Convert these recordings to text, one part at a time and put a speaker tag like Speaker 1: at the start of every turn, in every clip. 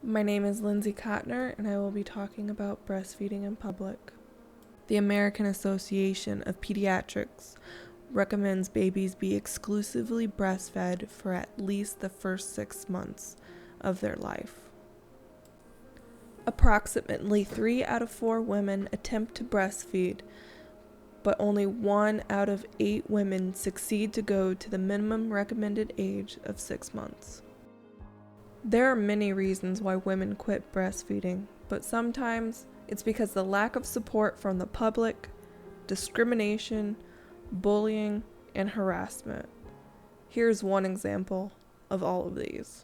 Speaker 1: My name is Lindsay Kotner, and I will be talking about breastfeeding in public. The American Association of Pediatrics recommends babies be exclusively breastfed for at least the first 6 months of their life. Approximately 3 out of 4 women attempt to breastfeed, but only 1 out of 8 women succeed to go to the minimum recommended age of 6 months. There are many reasons why women quit breastfeeding, but sometimes it's because the lack of support from the public, discrimination, bullying, and harassment. Here's one example of all of these.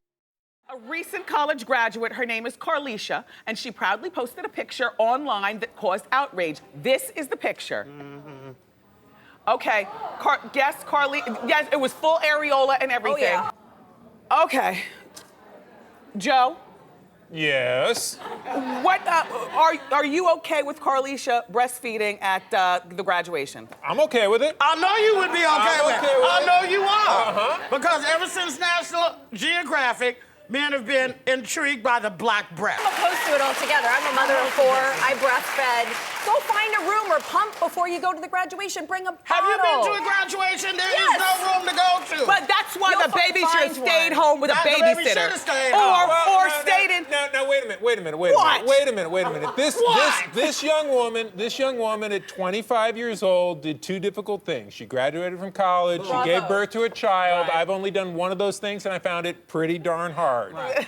Speaker 2: A recent college graduate, her name is Carlisha, and she proudly posted a picture online that caused outrage. This is the picture. Okay, yes, yes, it was full areola and everything.
Speaker 3: Oh, yeah.
Speaker 2: Okay. Joe?
Speaker 4: Yes.
Speaker 2: What, are you okay with Carlisha breastfeeding at the graduation?
Speaker 4: I'm okay with it.
Speaker 5: I know you would be okay with it. I know you are.
Speaker 4: Uh-huh.
Speaker 5: Because ever since National Geographic, men have been intrigued by the black breast.
Speaker 3: I'm opposed to it altogether. I'm a mother of 4. I breastfed. Go find a room or pump before you go to the graduation. Bring a bottle.
Speaker 5: Have you been to a graduation? There is no room to go to.
Speaker 2: But that's why
Speaker 3: You'll
Speaker 2: the baby should have
Speaker 3: find
Speaker 2: stayed
Speaker 3: one.
Speaker 2: home with a
Speaker 5: The baby
Speaker 2: babysitter.
Speaker 5: should have stayed home.
Speaker 2: Or stayed in.
Speaker 4: No, wait a minute.
Speaker 2: What?
Speaker 4: Wait a minute.
Speaker 2: What?
Speaker 4: This young woman at 25 years old did 2 difficult things. She graduated from college,
Speaker 3: Bravo.
Speaker 4: she gave birth to a child.
Speaker 5: Right.
Speaker 4: I've only done one of those things and I found it pretty darn hard.
Speaker 5: Right.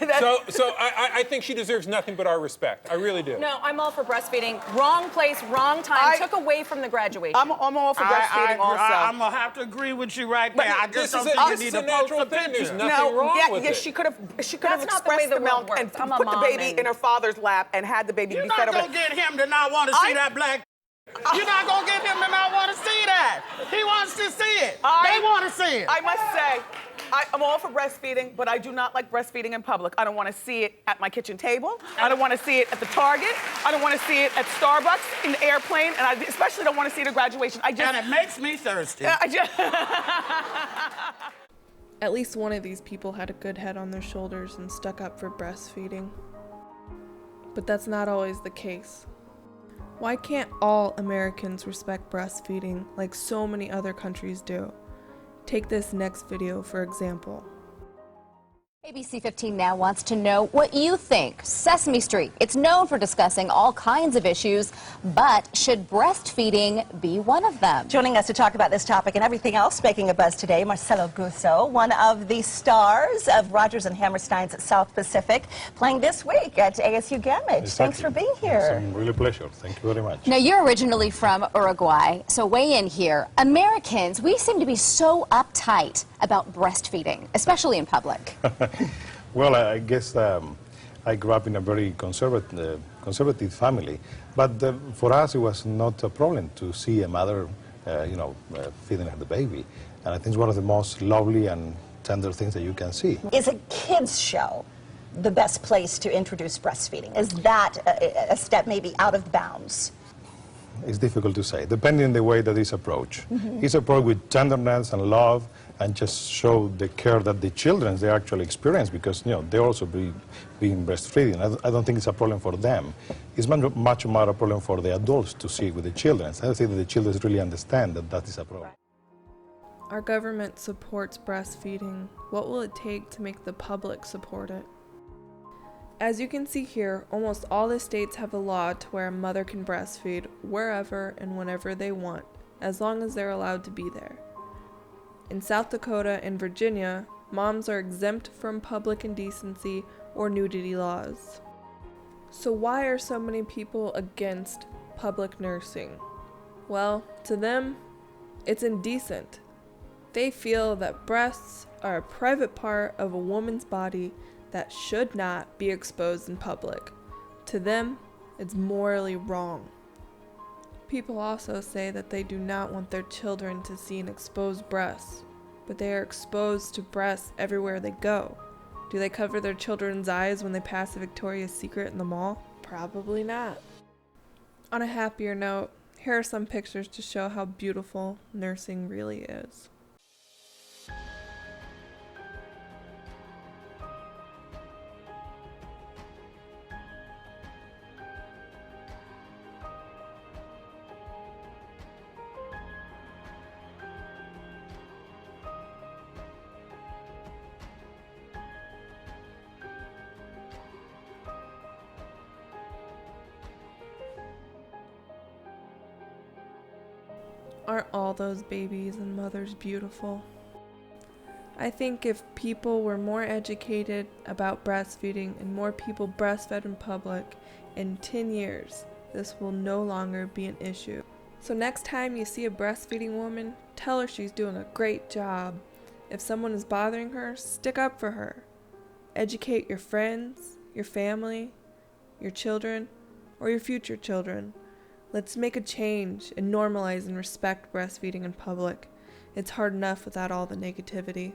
Speaker 4: So I think she deserves nothing but our respect. I really do.
Speaker 3: No, I'm all for breastfeeding. Wrong place, wrong time. Took away from the graduation.
Speaker 2: I'm all for breastfeeding also.
Speaker 5: I'm going to have to agree with you right there. I just don't think you need to post a picture.
Speaker 4: There's nothing wrong with it.
Speaker 2: She could have
Speaker 3: That's not the way
Speaker 2: expressed
Speaker 3: the
Speaker 2: the milk
Speaker 3: world
Speaker 2: and
Speaker 3: works. I'm a
Speaker 2: put the
Speaker 3: mom
Speaker 2: baby
Speaker 3: and-
Speaker 2: in her father's lap and had the baby
Speaker 5: You're
Speaker 2: be
Speaker 5: not
Speaker 2: fed over.
Speaker 5: going to get him to not want to see that black. You're not going to get him to not want to see that. He wants to see it. They want to see it.
Speaker 2: I must say, I'm all for breastfeeding, but I do not like breastfeeding in public. I don't want to see it at my kitchen table. I don't want to see it at the Target. I don't want to see it at Starbucks, in the airplane, and I especially don't want to see it at graduation.
Speaker 5: And it makes me thirsty.
Speaker 1: At least one of these people had a good head on their shoulders and stuck up for breastfeeding. But that's not always the case. Why can't all Americans respect breastfeeding like so many other countries do? Take this next video for example.
Speaker 6: ABC 15 now wants to know what you think. Sesame Street, it's known for discussing all kinds of issues, but should breastfeeding be one of them?
Speaker 7: Joining us to talk about this topic and everything else making a buzz today, Marcelo Gusso, one of the stars of Rodgers and Hammerstein's South Pacific, playing this week at ASU Gamage.
Speaker 8: Exactly.
Speaker 7: Thanks for being here.
Speaker 8: It's a really pleasure. Thank you very much.
Speaker 6: Now, you're originally from Uruguay, so weigh in here. Americans, we seem to be so uptight about breastfeeding, especially in public.
Speaker 8: Well, I guess I grew up in a very conservative family, but for us it was not a problem to see a mother, feeding her the baby. And I think it's one of the most lovely and tender things that you can see.
Speaker 7: Is a kids show the best place to introduce breastfeeding? Is that a step maybe out of bounds?
Speaker 8: It's difficult to say, depending on the way that it's approached. It's approached with tenderness and love, and just show the care that the children they actually experience, because they also being breastfeeding. I don't think it's a problem for them. It's much more a problem for the adults to see with the children. I think that the children really understand that that is a problem.
Speaker 1: Our government supports breastfeeding. What will it take to make the public support it? As you can see here, almost all the states have a law to where a mother can breastfeed wherever and whenever they want, as long as they're allowed to be there. In South Dakota and Virginia, moms are exempt from public indecency or nudity laws. So why are so many people against public nursing? Well, to them, it's indecent. They feel that breasts are a private part of a woman's body that should not be exposed in public. To them, it's morally wrong. People also say that they do not want their children to see an exposed breast, but they are exposed to breasts everywhere they go. Do they cover their children's eyes when they pass a Victoria's Secret in the mall? Probably not. On a happier note, here are some pictures to show how beautiful nursing really is. Aren't all those babies and mothers beautiful? I think if people were more educated about breastfeeding and more people breastfed in public, in 10 years, this will no longer be an issue. So next time you see a breastfeeding woman, tell her she's doing a great job. If someone is bothering her, stick up for her. Educate your friends, your family, your children, or your future children. Let's make a change and normalize and respect breastfeeding in public. It's hard enough without all the negativity.